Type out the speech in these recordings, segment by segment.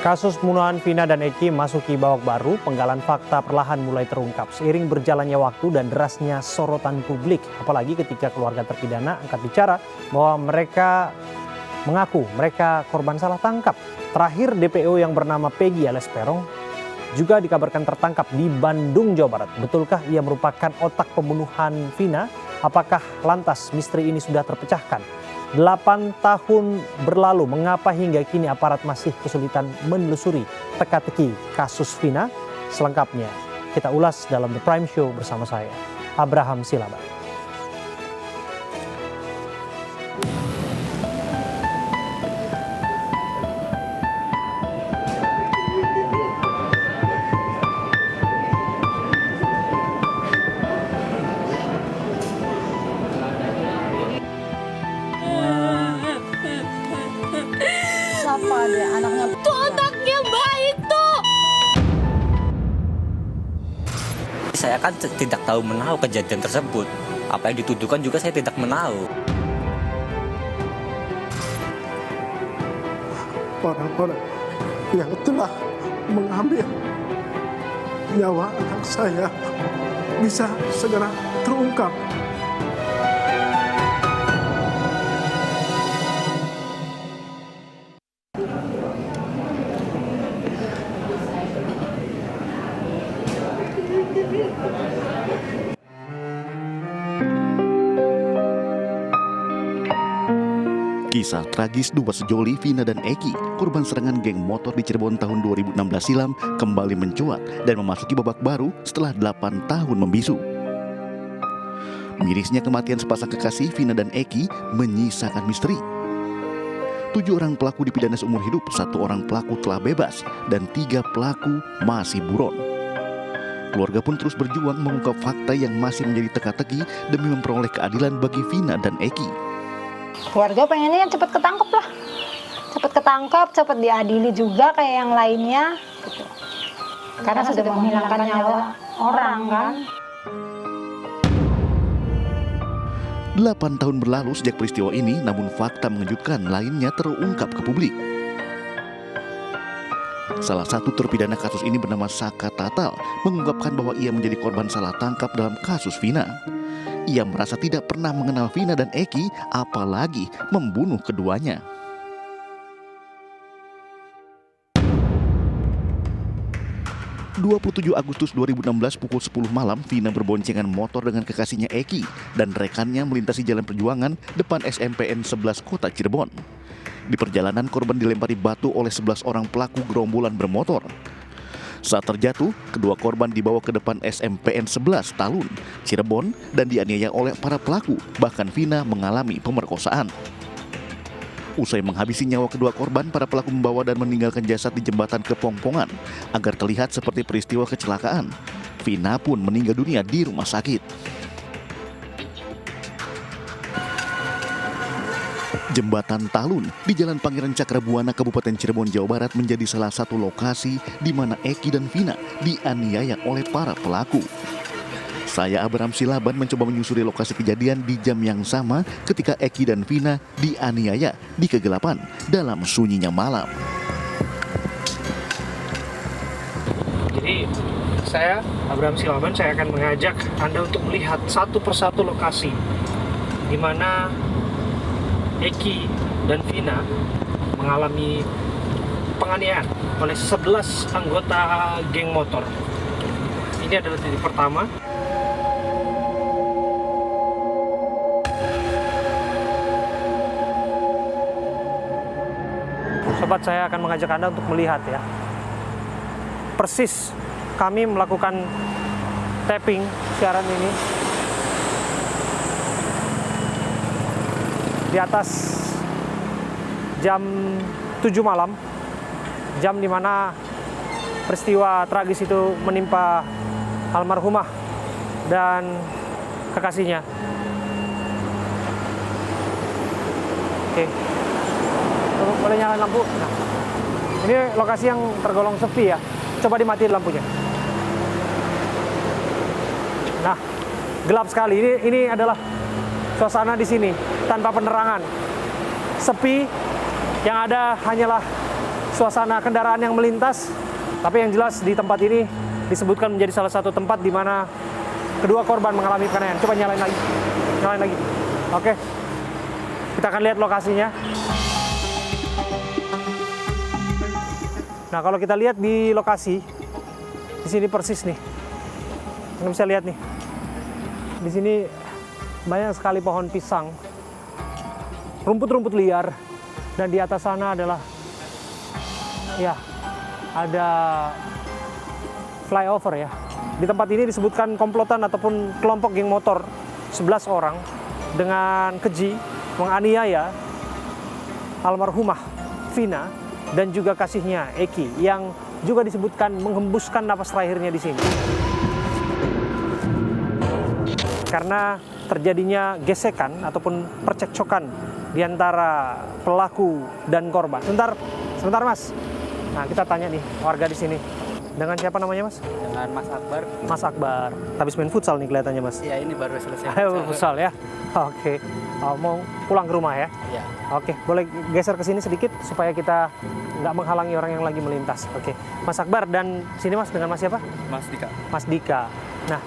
Kasus pembunuhan Vina dan Eki masuki babak baru, penggalan fakta perlahan mulai terungkap seiring berjalannya waktu dan derasnya sorotan publik. Apalagi ketika keluarga terpidana angkat bicara bahwa mereka mengaku mereka korban salah tangkap. Terakhir DPO yang bernama Peggy alias Peron juga dikabarkan tertangkap di Bandung, Jawa Barat. Betulkah ia merupakan otak pembunuhan Vina? Apakah lantas misteri ini sudah terpecahkan? 8 tahun berlalu, mengapa hingga kini aparat masih kesulitan menelusuri teka-teki kasus Vina? Selengkapnya kita ulas dalam The Prime Show bersama saya, Abraham Silaban. Siapa dia anaknya? Tuh otaknya baik tuh. Saya kan tidak tahu menahu kejadian tersebut. Apa yang dituduhkan juga saya tidak menahu. Orang-orang yang telah mengambil nyawa anak saya bisa segera terungkap. Kisah tragis dua sejoli Vina dan Eki, korban serangan geng motor di Cirebon tahun 2016 silam, kembali mencuat dan memasuki babak baru setelah 8 tahun membisu. Mirisnya kematian sepasang kekasih Vina dan Eki menyisakan misteri. 7 orang pelaku dipidana seumur hidup, 1 orang pelaku telah bebas, dan 3 pelaku masih buron. Keluarga pun terus berjuang mengungkap fakta yang masih menjadi teka-teki demi memperoleh keadilan bagi Vina dan Eki. Keluarga pengennya cepet ketangkep lah. Cepet ketangkep, cepet diadili juga kayak yang lainnya. Gitu. Karena sudah menghilangkan nyawa orang kan. 8 tahun berlalu sejak peristiwa ini, namun fakta mengejutkan lainnya terungkap ke publik. Salah satu terpidana kasus ini bernama Saka Tatal mengungkapkan bahwa ia menjadi korban salah tangkap dalam kasus Vina. Ia merasa tidak pernah mengenal Vina dan Eki, apalagi membunuh keduanya. ...27 Agustus 2016 pukul 10 malam, Vina berboncengan motor dengan kekasihnya Eki dan rekannya melintasi Jalan Perjuangan depan SMPN 11 Kota Cirebon. Di perjalanan, korban dilempari batu oleh 11 orang pelaku gerombolan bermotor. Saat terjatuh, kedua korban dibawa ke depan SMPN 11 Talun, Cirebon, dan dianiaya oleh para pelaku. Bahkan Vina mengalami pemerkosaan. Usai menghabisi nyawa kedua korban, para pelaku membawa dan meninggalkan jasad di jembatan Kepongpongan agar terlihat seperti peristiwa kecelakaan. Vina pun meninggal dunia di rumah sakit. Jembatan Talun di Jalan Pangeran Cakrabuana, Kabupaten Cirebon, Jawa Barat menjadi salah satu lokasi di mana Eki dan Vina dianiaya oleh para pelaku. Saya Abraham Silaban mencoba menyusuri lokasi kejadian di jam yang sama ketika Eki dan Vina dianiaya di kegelapan dalam sunyinya malam. Jadi saya Abraham Silaban, saya akan mengajak Anda untuk melihat satu persatu lokasi di mana Eki dan Vina mengalami penganiayaan oleh 11 anggota geng motor. Ini adalah titik pertama. Sobat, saya akan mengajak Anda untuk melihat ya. Persis kami melakukan tapping siaran ini di atas jam 7 malam, jam di mana peristiwa tragis itu menimpa almarhumah dan kekasihnya. Oke, boleh nyalain lampu. Nah, ini lokasi yang tergolong sepi ya. Coba dimatiin lampunya. Nah, gelap sekali. Ini adalah suasana di sini tanpa penerangan, sepi, yang ada hanyalah suasana kendaraan yang melintas. Tapi yang jelas di tempat ini disebutkan menjadi salah satu tempat di mana kedua korban mengalami penganiayaan. Coba nyalain lagi. Nyalain lagi. Oke. Kita akan lihat lokasinya. Nah, kalau kita lihat di lokasi, di sini persis nih. Anda bisa lihat nih. Di sini banyak sekali pohon pisang. Rumput-rumput liar. Dan di atas sana adalah ada flyover ya. Di tempat ini disebutkan komplotan ataupun kelompok geng motor 11 orang dengan keji menganiaya almarhumah Vina dan juga kasihnya Eki yang juga disebutkan menghembuskan napas terakhirnya di sini. Karena terjadinya gesekan ataupun percekcokan di antara pelaku dan korban. Sebentar Mas. Nah, kita tanya nih warga di sini. Dengan siapa namanya Mas? Dengan Mas Akbar. Mas Akbar. Habis main futsal nih kelihatannya Mas. Iya, ini baru selesai. Ayo futsal ya. Oke. Mau pulang ke rumah ya? Iya. Oke, boleh geser ke sini sedikit supaya kita nggak menghalangi orang yang lagi melintas. Oke. Mas Akbar dan sini Mas dengan Mas siapa? Mas Dika. Mas Dika. Nah,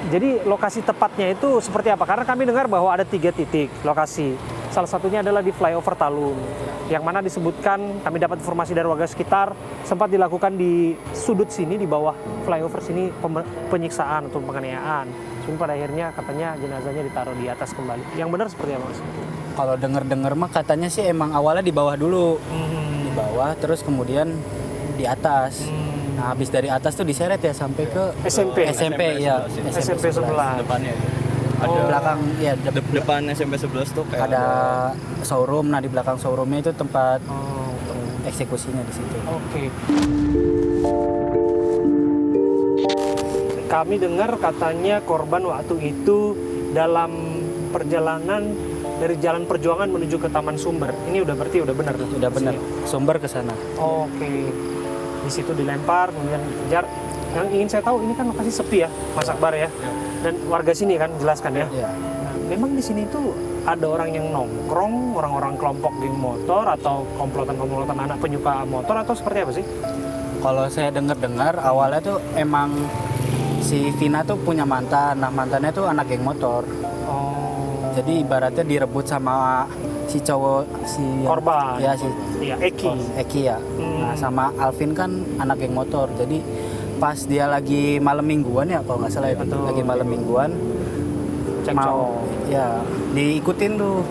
jadi lokasi tepatnya itu seperti apa? Karena kami dengar bahwa ada 3 titik lokasi. Salah satunya adalah di flyover Talun, yang mana disebutkan kami dapat informasi dari warga sekitar sempat dilakukan di sudut sini di bawah flyover sini penyiksaan atau penganiayaan. Cuma pada akhirnya katanya jenazahnya ditaruh di atas kembali. Yang benar seperti apa Mas? Kalau denger mah katanya sih emang awalnya di bawah dulu. Di bawah terus kemudian di atas. Nah, habis dari atas tuh diseret ya sampai ke SMP ya. SMP 11. Depannya itu. Ada belakang ya Depan SMP 11 tuh kayak ada showroom. Nah, di belakang showroomnya itu tempat eksekusinya di situ. Oke. Kami dengar katanya korban waktu itu dalam perjalanan dari Jalan Perjuangan menuju ke Taman Sumber. Ini udah berarti udah benar tuh. Udah benar. Sumber ke sana. Oke. Di situ dilempar kemudian kejar. Yang ingin saya tahu ini kan lokasi sepi ya, Mas Akbar ya. Dan warga sini kan jelaskan ya. Iya. Nah, memang di sini tuh ada orang yang nongkrong, orang-orang kelompok geng motor atau komplotan-komplotan anak penyuka motor atau seperti apa sih? Kalau saya dengar awalnya tuh emang si Vina tuh punya mantan. Nah, mantannya tuh anak geng motor. Oh. Jadi ibaratnya direbut sama si cowok Korban. Ya si Iya, Eki ya. Nah, sama Alvin kan anak geng motor. Jadi pas dia lagi malam mingguan ya kalau nggak salah ya, Betul. lagi malam mingguan Cekcok. mau ya diikutin tuh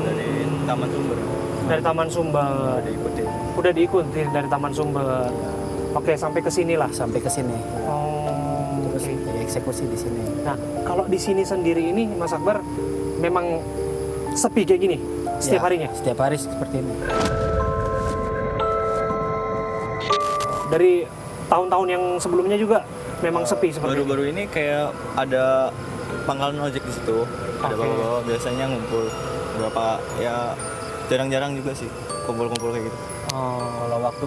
dari Taman Sumber. Dari Taman Sumber. Diikutin. Udah diikuti dari Taman Sumber. Oke, sampai ke sini lah. sampai ke sini. Oh. Terus Oke. dieksekusi di sini. Nah, kalau di sini sendiri ini Mas Akbar memang sepi kayak gini setiap Ya, harinya. Setiap hari seperti ini. Dari tahun-tahun yang sebelumnya juga memang sepi seperti ini. Baru-baru ini kayak ada pangkalan ojek di situ. Ada Oke. bawa-bawa biasanya ngumpul berapa ya jarang-jarang juga sih kumpul-kumpul kayak gitu. Oh, Kalau waktu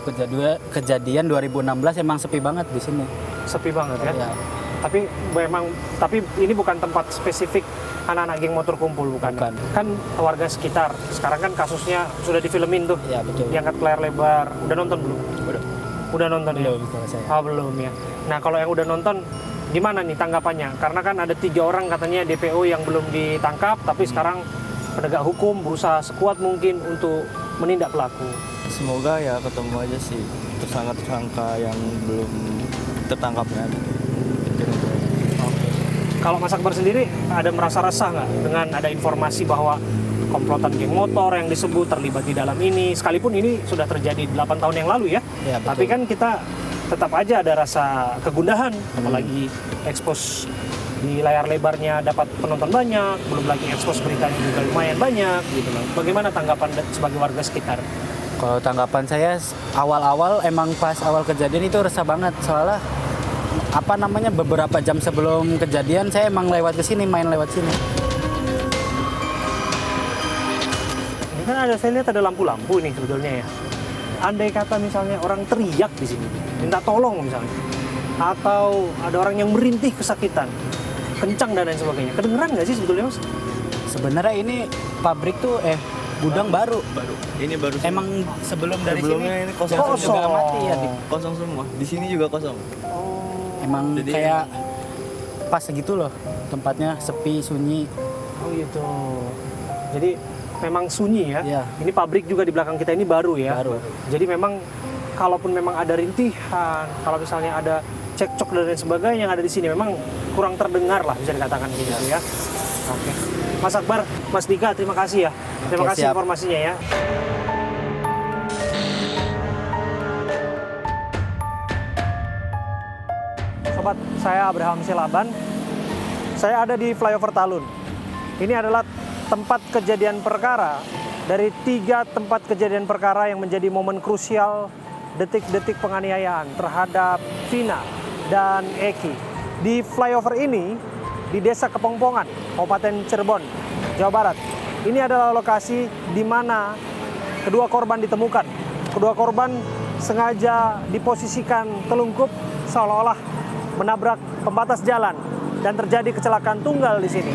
kejadian 2016 emang sepi banget di sini. sepi banget ya. Ya. Tapi ini bukan tempat spesifik anak-anak geng motor kumpul bukan. Bukan. Kan warga sekitar. Sekarang kan kasusnya sudah difilmin tuh. Ya betul. Diangkat ke layar lebar. Udah nonton belum? Udah nonton ya? Belum kalau saya. Belum ya. Nah, kalau yang udah nonton gimana nih tanggapannya? Karena kan ada 3 orang katanya DPO yang belum ditangkap, tapi sekarang penegak hukum berusaha sekuat mungkin untuk menindak pelaku. Semoga ya ketemu aja sih tersangka-tersangka yang belum tertangkapnya. Kalau Mas Akbar sendiri ada merasa resah nggak dengan ada informasi bahwa komplotan geng motor yang disebut terlibat di dalam ini, sekalipun ini sudah terjadi 8 tahun yang lalu ya, Ya, betul. tapi kan kita tetap aja ada rasa kegundahan, apalagi ekspos di layar lebarnya dapat penonton banyak, belum lagi ekspos beritanya juga lumayan banyak gitu loh. Bagaimana tanggapan sebagai warga sekitar? Kalau tanggapan saya awal-awal emang pas awal kejadian itu resah banget soalnya beberapa jam sebelum kejadian saya emang lewat ke sini, main lewat sini. Ini kan saya lihat ada lampu-lampu nih sebetulnya ya. Andai kata misalnya orang teriak di sini, minta tolong misalnya, atau ada orang yang merintih kesakitan, kencang dan lain sebagainya, kedengeran nggak sih sebetulnya Mas? Sebenarnya ini pabrik tuh Gudang baru. Ini baru. Emang sebelum dari Sebelumnya sini ini kosong. langsung juga mati ya. Kosong semua. Di sini juga kosong. Emang Jadi kayak pas segitu loh, tempatnya sepi, sunyi. Oh gitu. Jadi memang sunyi ya. Iya. Ini pabrik juga di belakang kita ini baru ya. Baru. Jadi memang kalaupun memang ada rintihan, kalau misalnya ada cekcok dan lain sebagainya yang ada di sini memang kurang terdengar lah bisa dikatakan gitu ya. Oke. Mas Akbar, Mas Dika, terima kasih ya. Terima Oke, kasih siap. informasinya ya. Sobat, saya Abraham Silaban. Saya ada di Flyover Talun. Ini adalah tempat kejadian perkara dari 3 tempat kejadian perkara yang menjadi momen krusial detik-detik penganiayaan terhadap Vina dan Eki. Di flyover ini, di Desa Kepongpongan, Kabupaten Cirebon, Jawa Barat. Ini adalah lokasi di mana kedua korban ditemukan. Kedua korban sengaja diposisikan telungkup seolah-olah menabrak pembatas jalan dan terjadi kecelakaan tunggal di sini.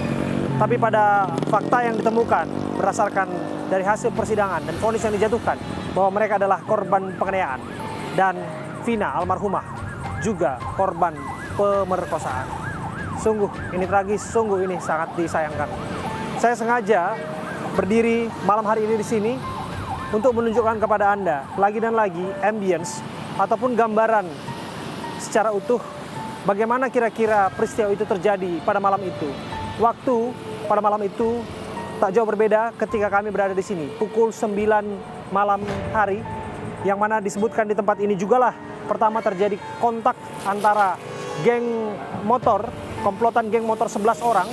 Tapi pada fakta yang ditemukan berdasarkan dari hasil persidangan dan vonis yang dijatuhkan bahwa mereka adalah korban penganiayaan dan Vina almarhumah juga korban pemerkosaan. Sungguh ini tragis, sungguh ini sangat disayangkan. Saya sengaja berdiri malam hari ini di sini untuk menunjukkan kepada Anda lagi dan lagi ambience ataupun gambaran secara utuh bagaimana kira-kira peristiwa itu terjadi pada malam itu. Waktu pada malam itu tak jauh berbeda ketika kami berada di sini. Pukul 9 malam hari, yang mana disebutkan di tempat ini jugalah pertama terjadi kontak antara geng motor, komplotan geng motor 11 orang,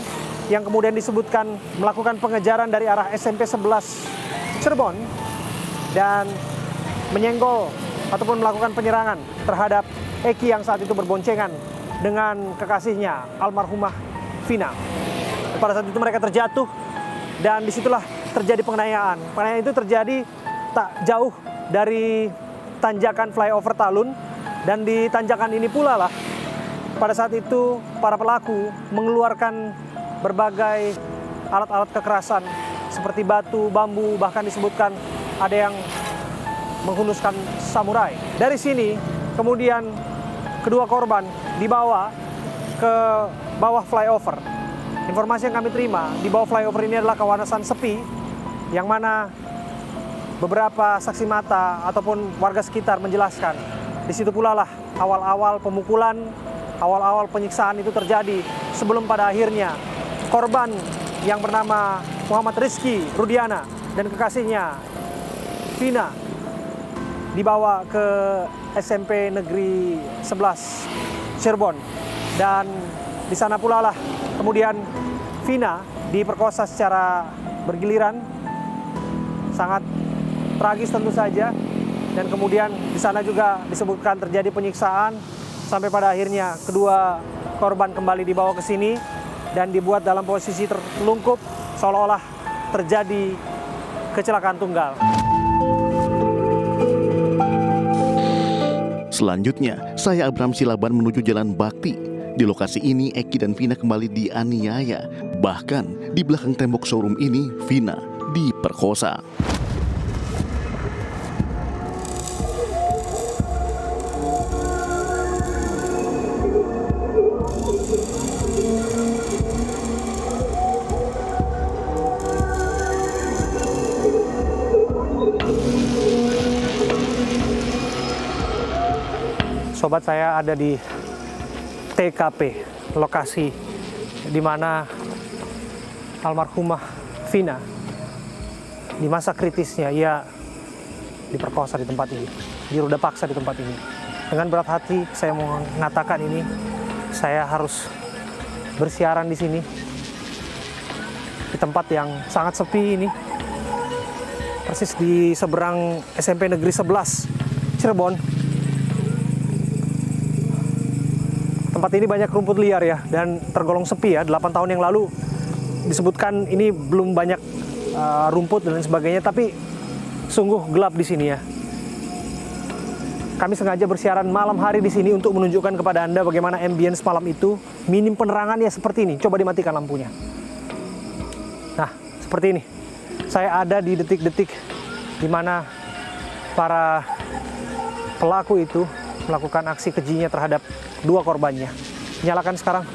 yang kemudian disebutkan melakukan pengejaran dari arah SMP 11 Cirebon dan menyenggol ataupun melakukan penyerangan terhadap Eki yang saat itu berboncengan dengan kekasihnya almarhumah Vina. Pada saat itu mereka terjatuh dan disitulah terjadi penganiayaan. Penganiayaan itu terjadi tak jauh dari tanjakan flyover Talun, dan di tanjakan ini pula lah pada saat itu para pelaku mengeluarkan berbagai alat-alat kekerasan seperti batu, bambu, bahkan disebutkan ada yang menghunuskan samurai. Dari sini kemudian kedua korban dibawa ke bawah flyover. Informasi yang kami terima, di bawah flyover ini adalah kawasan sepi yang mana beberapa saksi mata ataupun warga sekitar menjelaskan di situ pula lah awal-awal pemukulan, awal-awal penyiksaan itu terjadi sebelum pada akhirnya korban yang bernama Muhammad Rizky Rudiana dan kekasihnya Vina dibawa ke SMP Negeri 11 Cirebon, dan di sana pula lah kemudian Vina diperkosa secara bergiliran, sangat tragis tentu saja, dan kemudian di sana juga disebutkan terjadi penyiksaan sampai pada akhirnya kedua korban kembali dibawa ke sini dan dibuat dalam posisi terlungkup seolah-olah terjadi kecelakaan tunggal. Selanjutnya, saya Abraham Silaban menuju Jalan Bakti. Di lokasi ini, Eki dan Vina kembali dianiaya. Bahkan, di belakang tembok showroom ini, Vina diperkosa. Sobat, saya ada di TKP, lokasi di mana almarhumah Vina di masa kritisnya ia diperkosa di tempat ini, diruda paksa di tempat ini. Dengan berat hati saya mau mengatakan ini, saya harus bersiaran di sini di tempat yang sangat sepi ini, persis di seberang SMP Negeri 11 Cirebon. Tempat ini banyak rumput liar ya, dan tergolong sepi ya. 8 tahun yang lalu disebutkan ini belum banyak rumput dan lain sebagainya, tapi sungguh gelap di sini ya. Kami sengaja bersiaran malam hari di sini untuk menunjukkan kepada Anda bagaimana ambience malam itu. Minim penerangan ya seperti ini. Coba dimatikan lampunya. Nah, seperti ini. Saya ada di detik-detik di mana para pelaku itu melakukan aksi kejinya terhadap dua korbannya. Nyalakan sekarang.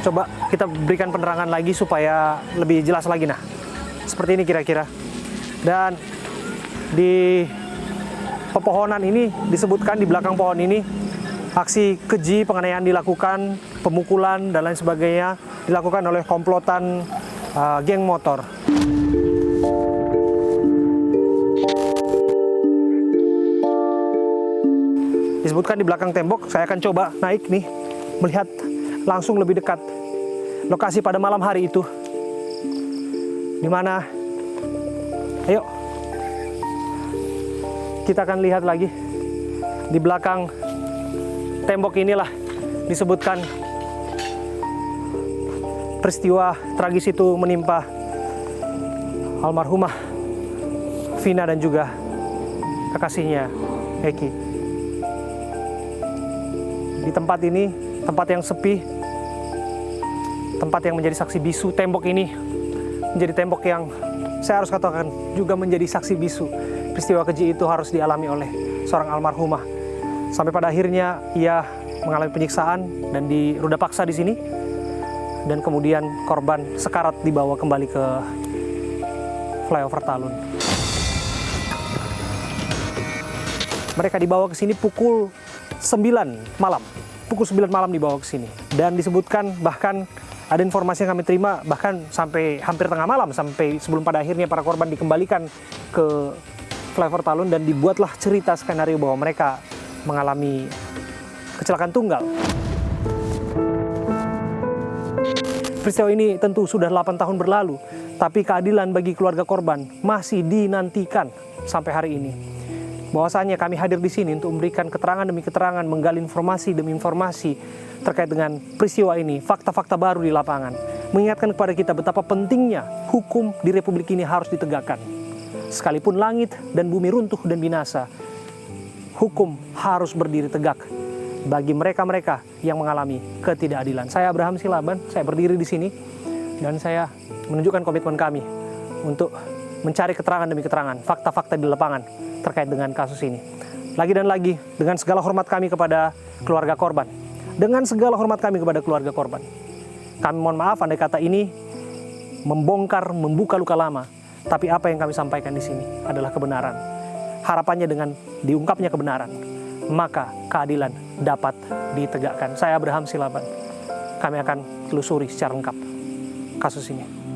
Coba kita berikan penerangan lagi supaya lebih jelas lagi. Nah, seperti ini kira-kira. Dan di pepohonan ini disebutkan, di belakang pohon ini aksi keji penganiayaan dilakukan, pemukulan dan lain sebagainya dilakukan oleh komplotan geng motor. Disebutkan di belakang tembok. Saya akan coba naik nih, melihat langsung lebih dekat lokasi pada malam hari itu. Di mana? Ayo. Kita akan lihat lagi. Di belakang tembok inilah disebutkan peristiwa tragis itu menimpa almarhumah Vina dan juga kekasihnya Eki. Di tempat ini, tempat yang sepi, tempat yang menjadi saksi bisu, tembok ini menjadi tembok yang saya harus katakan juga menjadi saksi bisu. Peristiwa keji itu harus dialami oleh seorang almarhumah. Sampai pada akhirnya ia mengalami penyiksaan dan diruda paksa di sini. Dan kemudian korban sekarat dibawa kembali ke flyover Talun. Mereka dibawa ke sini pukul 9 malam. Pukul 9 malam dibawa ke sini. Dan disebutkan bahkan ada informasi yang kami terima bahkan sampai hampir tengah malam, sampai sebelum pada akhirnya para korban dikembalikan ke flyover Talun dan dibuatlah cerita skenario bahwa mereka mengalami kecelakaan tunggal. Peristiwa ini tentu sudah 8 tahun berlalu, tapi keadilan bagi keluarga korban masih dinantikan sampai hari ini. Bahwasanya kami hadir di sini untuk memberikan keterangan demi keterangan, menggali informasi demi informasi terkait dengan peristiwa ini, fakta-fakta baru di lapangan, mengingatkan kepada kita betapa pentingnya hukum di Republik ini harus ditegakkan. Sekalipun langit dan bumi runtuh dan binasa, hukum harus berdiri tegak bagi mereka-mereka yang mengalami ketidakadilan. Saya Abraham Silaban, saya berdiri di sini dan saya menunjukkan komitmen kami untuk mencari keterangan demi keterangan, fakta-fakta di lapangan terkait dengan kasus ini. Lagi dan lagi, dengan segala hormat kami kepada keluarga korban, dengan segala hormat kami kepada keluarga korban, kami mohon maaf andai kata ini membongkar, membuka luka lama, tapi apa yang kami sampaikan di sini adalah kebenaran. Harapannya dengan diungkapnya kebenaran, maka keadilan dapat ditegakkan. Saya Abraham Silaban, kami akan telusuri secara lengkap kasus ini.